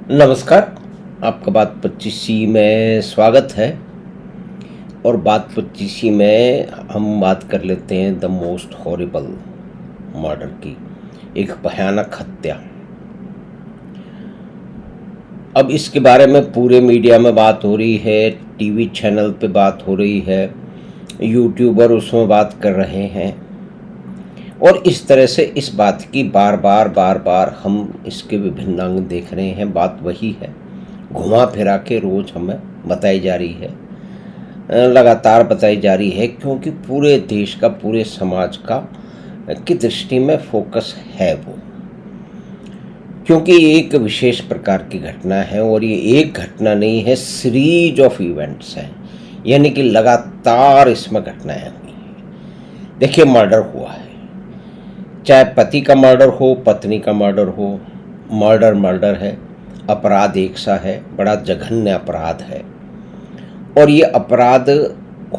नमस्कार। आपका बात 25सी में स्वागत है। और बात 25सी में हम बात कर लेते हैं द मोस्ट हॉरिबल मर्डर की, एक भयानक हत्या। अब इसके बारे में पूरे मीडिया में बात हो रही है, टीवी चैनल पे बात हो रही है, यूट्यूबर उसमें बात कर रहे हैं और इस तरह से इस बात की बार बार हम इसके विभिन्न अंग देख रहे हैं। बात वही है, घुमा फिरा के रोज हमें बताई जा रही है, लगातार बताई जा रही है, क्योंकि पूरे देश का, पूरे समाज का की दृष्टि में फोकस है वो, क्योंकि ये एक विशेष प्रकार की घटना है और ये एक घटना नहीं है, सीरीज ऑफ इवेंट्स हैं, यानी कि लगातार इसमें घटनाएं हुई हैं। देखिए, मर्डर हुआ है, चाहे पति का मर्डर हो, पत्नी का मर्डर हो, मर्डर है, अपराध एक सा है, बड़ा जघन्य अपराध है। और ये अपराध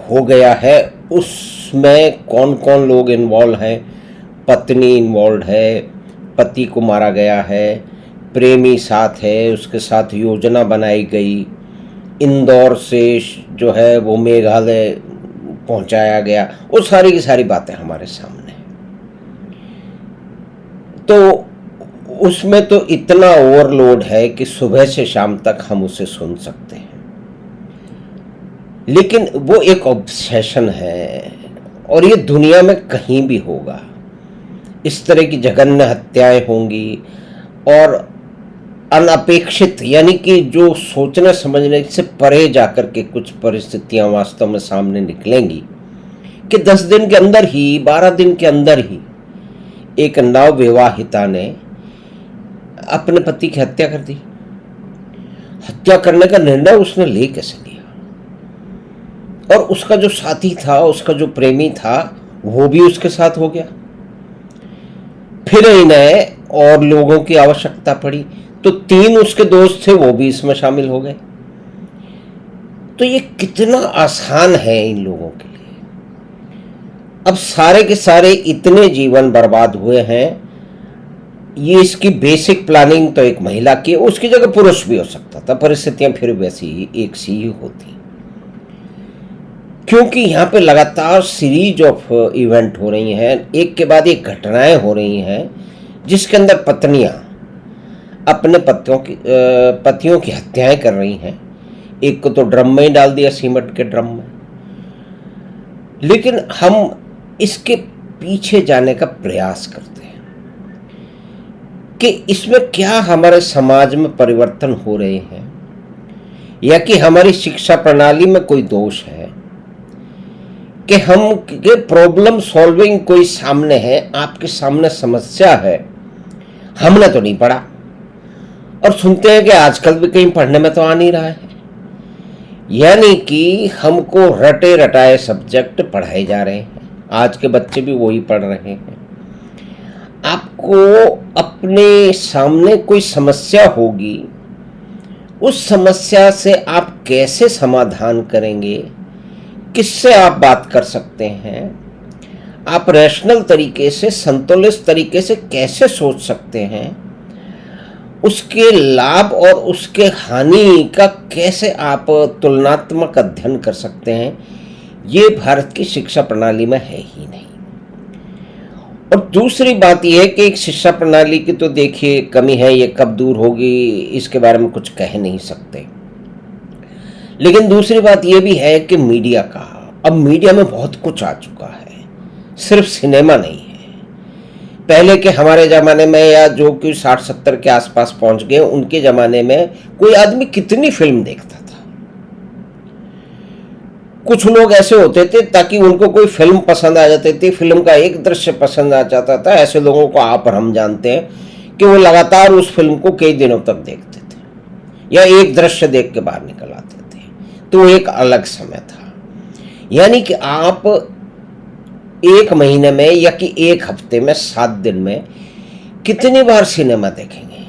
हो गया है, उसमें कौन कौन लोग इन्वॉल्व हैं? पत्नी इन्वॉल्व है, पति को मारा गया है, प्रेमी साथ है, उसके साथ योजना बनाई गई, इंदौर से जो है वो मेघालय पहुंचाया गया, वो सारी की सारी बातें हमारे सामने। तो उसमें तो इतना ओवरलोड है कि सुबह से शाम तक हम उसे सुन सकते हैं, लेकिन वो एक ऑब्सेशन है और ये दुनिया में कहीं भी होगा। इस तरह की जघन्य हत्याएं होंगी और अनपेक्षित, यानी कि जो सोचने समझने से परे जाकर के कुछ परिस्थितियां वास्तव में सामने निकलेंगी कि 10 दिन के अंदर ही, 12 दिन के अंदर ही एक नवविवाहिता ने अपने पति की हत्या कर दी। हत्या करने का निर्णय उसने ले कैसे लिया? और उसका जो साथी था, उसका जो प्रेमी था, वो भी उसके साथ हो गया। फिर इन्हें और लोगों की आवश्यकता पड़ी तो 3 उसके दोस्त थे, वो भी इसमें शामिल हो गए। तो ये कितना आसान है इन लोगों के लिए। अब सारे के सारे इतने जीवन बर्बाद हुए हैं। ये इसकी बेसिक प्लानिंग तो एक महिला की, उसकी जगह पुरुष भी हो सकता था, परिस्थितियां फिर वैसी ही एक सी ही होती, क्योंकि यहाँ पे लगातार सीरीज ऑफ इवेंट हो रही हैं, एक के बाद एक घटनाएं हो रही हैं, जिसके अंदर पत्नियां अपने पतियों की हत्याएं कर रही हैं। एक को तो ड्रम में ही डाल दिया, सीमेंट के ड्रम में। लेकिन हम इसके पीछे जाने का प्रयास करते हैं कि इसमें क्या हमारे समाज में परिवर्तन हो रहे हैं, या कि हमारी शिक्षा प्रणाली में कोई दोष है, कि हम के प्रॉब्लम सॉल्विंग कोई सामने है, आपके सामने समस्या है, हमने तो नहीं पढ़ा। और सुनते हैं कि आजकल भी कहीं पढ़ने में तो आ नहीं रहा है, यानी कि हमको रटे रटाए सब्जेक्ट पढ़ाए जा रहे हैं। आज के बच्चे भी वही पढ़ रहे हैं। आपको अपने सामने कोई समस्या होगी, उस समस्या से आप कैसे समाधान करेंगे, किससे आप बात कर सकते हैं, आप रैशनल तरीके से, संतुलित तरीके से कैसे सोच सकते हैं, उसके लाभ और उसके हानि का कैसे आप तुलनात्मक अध्ययन कर सकते हैं, ये भारत की शिक्षा प्रणाली में है ही नहीं। और दूसरी बात यह है कि एक शिक्षा प्रणाली की तो देखिए कमी है, ये कब दूर होगी इसके बारे में कुछ कह नहीं सकते। लेकिन दूसरी बात यह भी है कि मीडिया का, अब मीडिया में बहुत कुछ आ चुका है, सिर्फ सिनेमा नहीं है। पहले के हमारे ज़माने में, या जो कि 60-70 के आसपास पहुंच गए, उनके ज़माने में कोई आदमी कितनी फिल्म देखता था। कुछ लोग ऐसे होते थे ताकि उनको कोई फिल्म पसंद आ जाती थी, फिल्म का एक दृश्य पसंद आ जाता था, ऐसे लोगों को आप और हम जानते हैं कि वो लगातार उस फिल्म को कई दिनों तक देखते थे, या एक दृश्य देख के बाहर निकल आते थे। तो एक अलग समय था। यानी कि आप एक महीने में या कि एक हफ्ते में, 7 दिन में कितनी बार सिनेमा देखेंगे?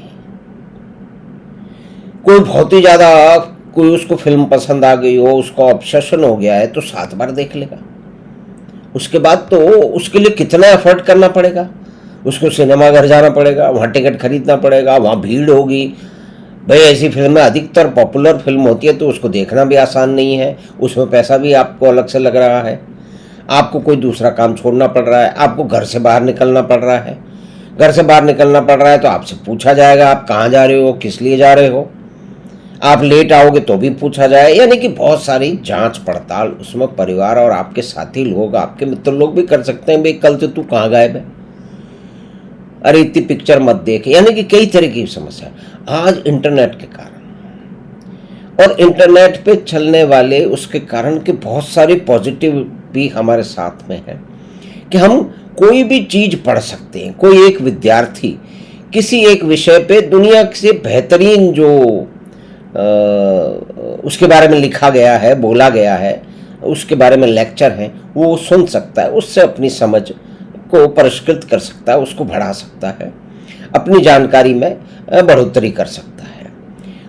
कोई बहुत ही ज्यादा, कोई उसको फिल्म पसंद आ गई हो, उसका ऑब्सेशन हो गया है, तो 7 बार देख लेगा। उसके बाद तो उसके लिए कितना एफर्ट करना पड़ेगा, उसको सिनेमा घर जाना पड़ेगा, वहाँ टिकट खरीदना पड़ेगा, वहाँ भीड़ होगी, भाई ऐसी फिल्में अधिकतर पॉपुलर फिल्म होती है तो उसको देखना भी आसान नहीं है, उसमें पैसा भी आपको अलग से लग रहा है, आपको कोई दूसरा काम छोड़ना पड़ रहा है, आपको घर से बाहर निकलना पड़ रहा है। घर से बाहर निकलना पड़ रहा है तो आपसे पूछा जाएगा आप कहाँ जा रहे हो, किस लिए जा रहे हो, आप लेट आओगे तो भी पूछा जाए, यानी कि बहुत सारी जांच पड़ताल उसमें परिवार और आपके साथी लोग, आपके मित्र लोग भी कर सकते हैं। भाई कल से तू कहाँ गायब है, अरे इतनी पिक्चर मत देख, यानी कि कई तरह की समस्या आज इंटरनेट के कारण और इंटरनेट पे चलने वाले उसके कारण के बहुत सारे पॉजिटिव भी हमारे साथ में है कि हम कोई भी चीज पढ़ सकते हैं। कोई एक विद्यार्थी किसी एक विषय पे दुनिया से बेहतरीन जो उसके बारे में लिखा गया है, बोला गया है, उसके बारे में लेक्चर है, वो सुन सकता है, उससे अपनी समझ को परिष्कृत कर सकता है, उसको बढ़ा सकता है, अपनी जानकारी में बढ़ोतरी कर सकता है।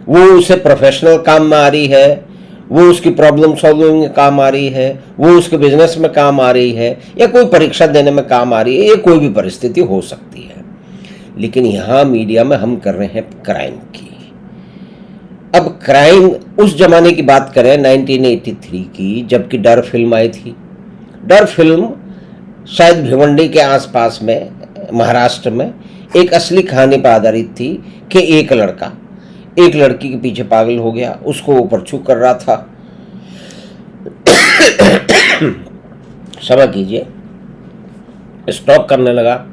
वो उसे प्रोफेशनल काम में आ रही है, वो उसकी प्रॉब्लम सॉल्विंग में काम आ रही है, वो उसके बिजनेस में काम आ रही है, या कोई परीक्षा देने में काम आ रही है, ये कोई भी परिस्थिति हो सकती है। लेकिन यहाँ मीडिया में हम कर रहे हैं क्राइम की। अब क्राइम उस जमाने की बात करें 1983 की, जबकि डर फिल्म आई थी। डर फिल्म शायद भिवंडी के आसपास में महाराष्ट्र में एक असली कहानी पर आधारित थी कि एक लड़का एक लड़की के पीछे पागल हो गया, उसको वो परछू कर रहा था। क्षमा कीजिए, स्टॉक करने लगा।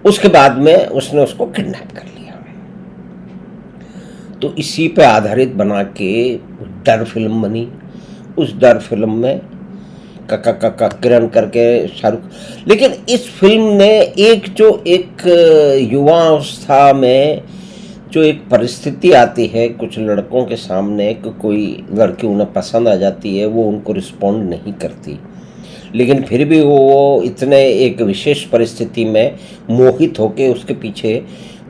उसके बाद में उसने उसको किडनैप कर लिया। तो इसी पे आधारित बना के डर फिल्म बनी। उस डर फिल्म में का किरण करके शाहरुख, लेकिन इस फिल्म ने एक युवा अवस्था में जो एक परिस्थिति आती है कुछ लड़कों के सामने कि कोई लड़की उन्हें पसंद आ जाती है, वो उनको रिस्पॉन्ड नहीं करती, लेकिन फिर भी वो इतने एक विशेष परिस्थिति में मोहित होके उसके पीछे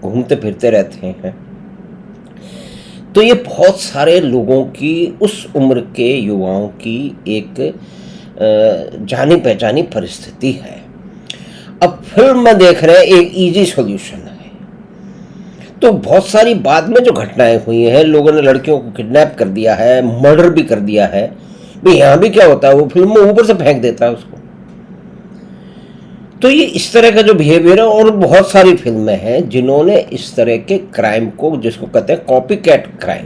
घूमते फिरते रहते हैं। तो ये बहुत सारे लोगों की, उस उम्र के युवाओं की एक जानी पहचानी परिस्थिति है। अब फिल्म में देख रहे हैं एक इजी सॉल्यूशन है। तो बहुत सारी बाद में जो घटनाएं हुई हैं, लोगों ने लड़कियों को किडनैप कर दिया है, मर्डर भी कर दिया है। भाई यहाँ भी क्या होता है, वो फिल्म में ऊपर से फेंक देता है उसको। तो ये इस तरह का जो बिहेवियर है, और बहुत सारी फिल्में हैं जिन्होंने इस तरह के क्राइम को, जिसको कहते हैं copycat crime,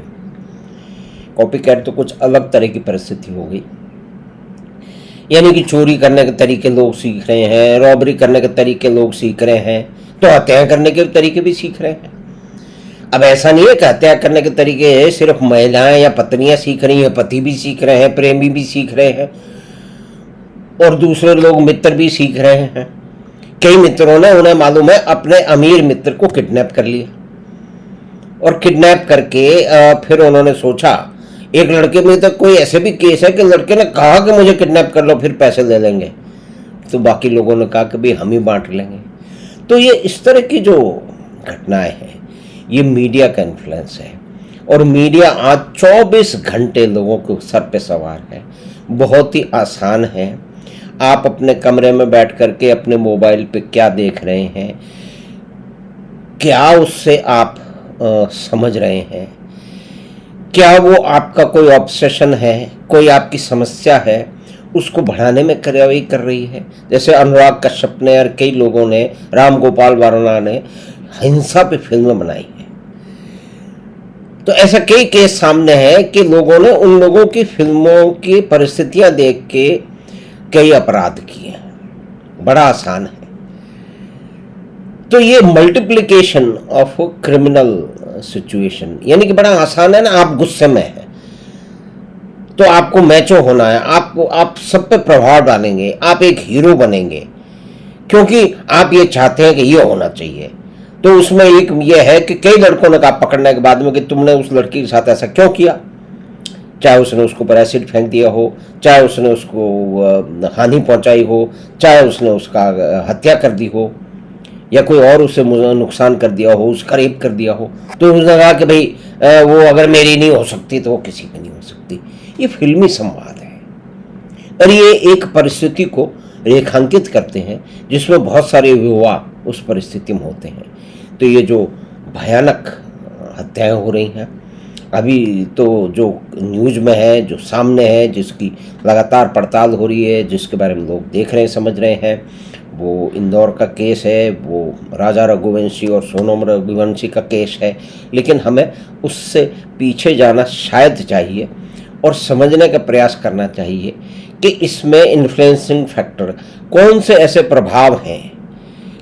copycat तो कुछ अलग तरह की परिस्थिति हो गई, यानी कि चोरी करने के तरीके लोग सीख रहे हैं, रॉबरी करने के तरीके लोग सीख रहे हैं, तो हत्या करने के तरीके भी सीख रहे हैं। अब ऐसा नहीं है कि हत्या करने के तरीके सिर्फ महिलाएं या पत्नियां सीख रही हैं, पति भी सीख रहे हैं, प्रेमी भी सीख रहे हैं, और दूसरे लोग मित्र भी सीख रहे हैं। कई मित्रों ने, उन्हें मालूम है, अपने अमीर मित्र को किडनैप कर लिया, और किडनैप करके फिर उन्होंने सोचा, एक लड़के में तो कोई ऐसे भी केस है कि लड़के ने कहा कि मुझे किडनैप कर लो, फिर पैसे ले लेंगे, तो बाकी लोगों ने कहा कि भाई हम ही बांट लेंगे। तो ये इस तरह की जो घटनाएं हैं, ये मीडिया का इन्फ्लुएंस है, और मीडिया आज 24 घंटे लोगों के सर पे सवार है। बहुत ही आसान है, आप अपने कमरे में बैठ करके अपने मोबाइल पे क्या देख रहे हैं, क्या उससे आप समझ रहे हैं, क्या वो आपका कोई ऑब्सेशन है, कोई आपकी समस्या है, उसको बढ़ाने में कार्रवाई कर रही है। जैसे अनुराग कश्यप ने और कई लोगों ने, राम गोपाल वर्मा ने हिंसा पे फिल्में बनाई हैं। तो ऐसा कई केस सामने हैं कि लोगों ने उन लोगों की फिल्मों की परिस्थितियां देख के कई अपराध किए हैं। बड़ा आसान है। तो ये मल्टीप्लिकेशन ऑफ क्रिमिनल सिचुएशन, यानी कि बड़ा आसान है ना। आप गुस्से में हैं तो आपको मैचो होना है, आप सब पे प्रभाव डालेंगे, आप एक हीरो बनेंगे, क्योंकि आप ये चाहते हैं कि ये होना चाहिए। तो उसमें एक ये है कि कई लड़कों ने कहा पकड़ने के बाद में कि तुमने उस लड़की के साथ ऐसा क्यों किया, चाहे उसने उसको पर एसिड फेंक दिया हो, चाहे उसने उसको हानि पहुंचाई हो, चाहे उसने उसका हत्या कर दी हो, या कोई और उसे नुकसान कर दिया हो, उसका रेप कर दिया हो। तो उसने कहा कि भाई वो अगर मेरी नहीं हो सकती तो वो किसी की नहीं हो सकती। ये फिल्मी संवाद है, और ये एक परिस्थिति को रेखांकित करते हैं जिसमें बहुत सारे युवा उस परिस्थिति में होते हैं। तो ये जो भयानक हत्याएं हो रही हैं। अभी तो जो न्यूज़ में है, जो सामने है, जिसकी लगातार पड़ताल हो रही है, जिसके बारे में लोग देख रहे हैं, समझ रहे हैं, वो इंदौर का केस है, वो राजा रघुवंशी और सोनम रघुवंशी का केस है। लेकिन हमें उससे पीछे जाना शायद चाहिए और समझने का प्रयास करना चाहिए कि इसमें इन्फ्लुएंसिंग फैक्टर कौन से ऐसे प्रभाव हैं।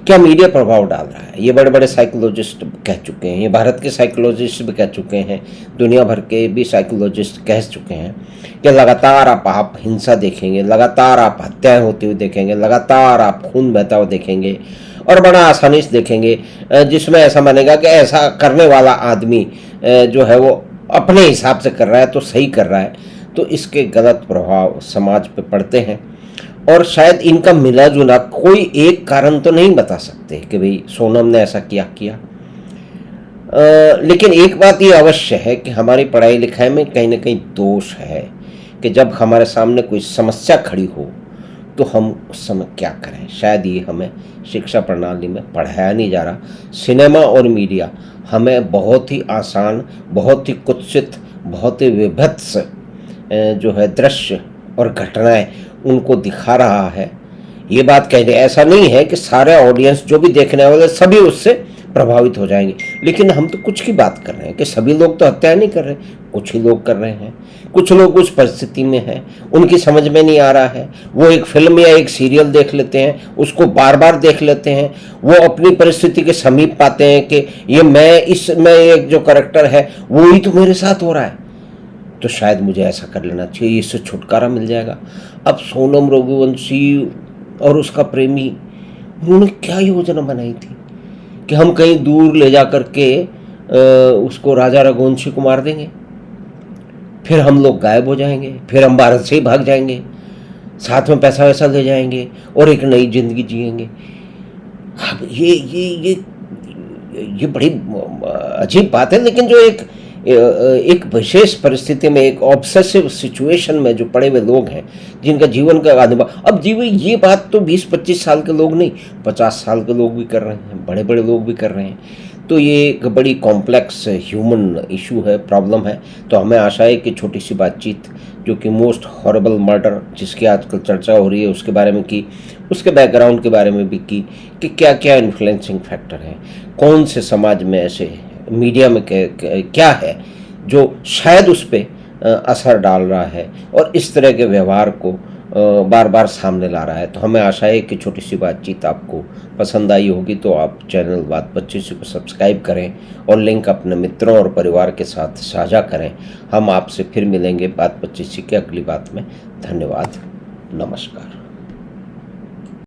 क्या मीडिया प्रभाव डाल रहा है? ये बड़े बड़े साइकोलॉजिस्ट कह चुके हैं, ये भारत के साइकोलॉजिस्ट भी कह चुके हैं, दुनिया भर के भी साइकोलॉजिस्ट कह चुके हैं कि लगातार आप हिंसा देखेंगे, लगातार आप हत्याएं होती हुई देखेंगे, लगातार आप खून बहता हुआ देखेंगे और बड़ा आसानी से देखेंगे, जिसमें ऐसा मानेगा कि ऐसा करने वाला आदमी जो है वो अपने हिसाब से कर रहा है तो सही कर रहा है। तो इसके गलत प्रभाव समाज पे पड़ते हैं और शायद इनका मिला जुला कोई एक कारण तो नहीं बता सकते कि भाई सोनम ने ऐसा किया। लेकिन एक बात ये अवश्य है कि हमारी पढ़ाई लिखाई में कहीं ना कहीं दोष है कि जब हमारे सामने कोई समस्या खड़ी हो तो हम उस समय क्या करें। शायद ये हमें शिक्षा प्रणाली में पढ़ाया नहीं जा रहा। सिनेमा और मीडिया हमें बहुत ही आसान, बहुत ही कुत्सित, बहुत ही विभत्स जो है दृश्य और घटनाएं उनको दिखा रहा है। ये बात कह रहे, ऐसा नहीं है कि सारे ऑडियंस जो भी देखने वाले सभी उससे प्रभावित हो जाएंगे, लेकिन हम तो कुछ की बात कर रहे हैं कि सभी लोग तो हत्या नहीं कर रहे, कुछ ही लोग कर रहे हैं। कुछ लोग उस परिस्थिति में हैं, उनकी समझ में नहीं आ रहा है, वो एक फिल्म या एक सीरियल देख लेते हैं, उसको बार बार देख लेते हैं, वो अपनी परिस्थिति के समीप पाते हैं कि ये मैं, इसमें एक जो कैरेक्टर है वो ही तो मेरे साथ हो रहा है, तो शायद मुझे ऐसा कर लेना चाहिए, इससे छुटकारा मिल जाएगा। अब सोनम रघुवंशी और उसका प्रेमी, उन्होंने क्या योजना बनाई थी कि हम कहीं दूर ले जा कर के उसको राजा रघुवंशी को मार देंगे, फिर हम लोग गायब हो जाएंगे, फिर हम भारत से ही भाग जाएंगे, साथ में पैसा वैसा ले जाएंगे और एक नई जिंदगी जिएंगे। अब ये बड़ी अजीब बात है। लेकिन जो एक विशेष परिस्थिति में, एक ऑब्सेसिव सिचुएशन में जो पड़े हुए लोग हैं, जिनका जीवन का अनुभव, अब जीवन, ये बात तो 20-25 साल के लोग नहीं, 50 साल के लोग भी कर रहे हैं, बड़े बड़े लोग भी कर रहे हैं। तो ये एक बड़ी कॉम्प्लेक्स ह्यूमन इशू है, प्रॉब्लम है। तो हमें आशा है कि छोटी सी बातचीत, जो कि मोस्ट हॉरेबल मर्डर जिसकी आजकल चर्चा हो रही है, उसके बारे में की, उसके बैकग्राउंड के बारे में भी की कि क्या क्या इन्फ्लुएंसिंग फैक्टर हैं, कौन से समाज में ऐसे, मीडिया में क्या है जो शायद उस पर असर डाल रहा है और इस तरह के व्यवहार को बार बार सामने ला रहा है। तो हमें आशा है कि छोटी सी बातचीत आपको पसंद आई होगी, तो आप चैनल बात 25 को सब्सक्राइब करें और लिंक अपने मित्रों और परिवार के साथ साझा करें। हम आपसे फिर मिलेंगे बात 25 की अगली बात में। धन्यवाद, नमस्कार।